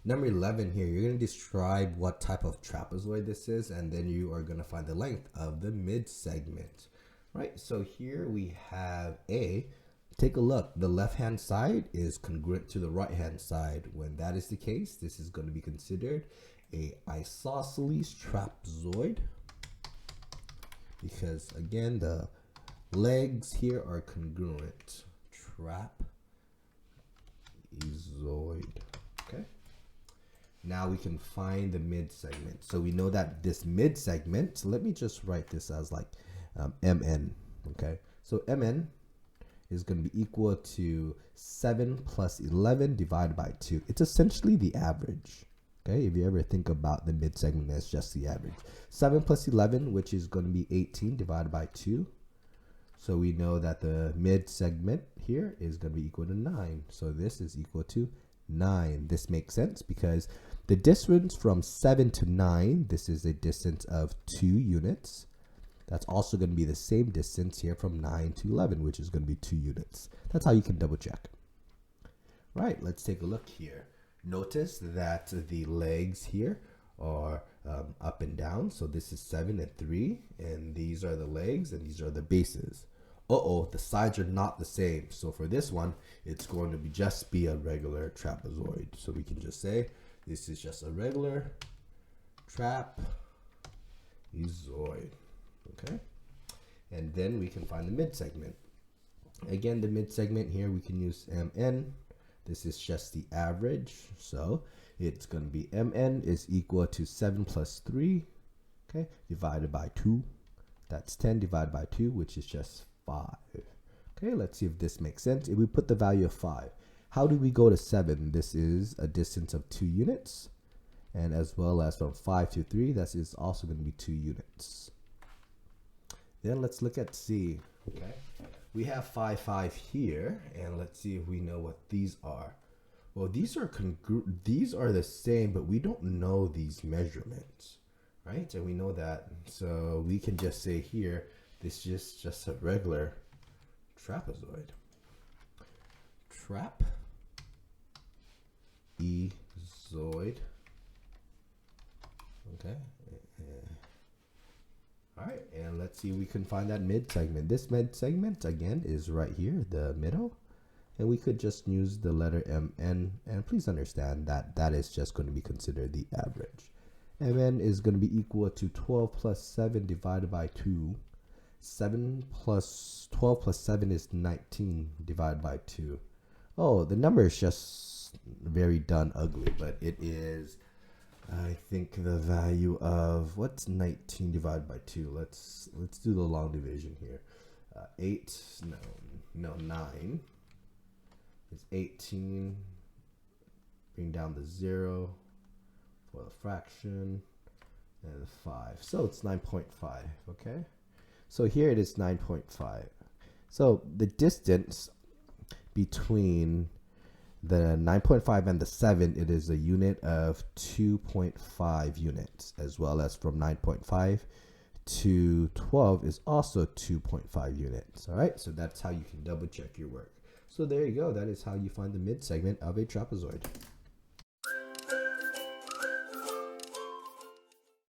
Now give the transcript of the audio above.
Number 11 here, you're going to describe what type of trapezoid this is, and then you are going to find the length of the mid-segment. Right, so here we have A. Take a look, the left-hand side is congruent to the right-hand side. When that is the case, this is going to be considered a isosceles trapezoid, because again, the legs here are congruent. Trapezoid. Okay. Now we can find the mid-segment. So we know that this mid-segment, so let me just write this as like MN, okay? So MN is going to be equal to 7 plus 11 divided by 2. It's essentially the average, okay? If you ever think about the mid-segment as just the average. 7 plus 11, which is going to be 18 divided by 2. So we know that the mid-segment here is going to be equal to 9. So this is equal to 9. This makes sense because the distance from 7 to 9, this is a distance of 2 units. That's also going to be the same distance here from 9 to 11, which is going to be 2 units. That's how you can double check. Right, let's take a look here. Notice that the legs here are up and down. So this is 7 and 3, and these are the legs and these are the bases. The sides are not the same. So for this one, it's going to be just be a regular trapezoid. So we can just say this is just a regular trapezoid. Okay, and then we can find the mid-segment. Again, the mid-segment here, we can use MN. This is just the average. So it's going to be MN is equal to 7 plus 3, okay, divided by 2. That's 10 divided by 2, which is just 5. Okay, let's see if this makes sense. If we put the value of 5, how do we go to 7? This is a distance of 2 units. And as well as from 5 to 3, that is also going to be 2 units. Then let's look at C. Okay, we have 5, 5 here, and let's see if we know what these are. Well, these are the same, but we don't know these measurements, right? And we know that, so we can just say here, this is just a regular trapezoid. Trapezoid. Okay. All right, and let's see if we can find that mid-segment. This mid-segment, again, is right here, the middle. And we could just use the letter MN. And please understand that that is just going to be considered the average. MN is going to be equal to 12 plus 7 divided by 2. 7 plus 12 plus 7 is 19 divided by 2. Oh, the number is just very done ugly, but it is... I think the value of, what's 19 divided by 2? Let's do the long division here. 9 is 18. Bring down the 0 for the fraction and 5. So it's 9.5, okay? So here it is 9.5. So the distance between the 9.5 and the 7, it is a unit of 2.5 units, as well as from 9.5 to 12 is also 2.5 units. All right, so that's how you can double check your work. So there you go. That is how you find the mid segment of a trapezoid.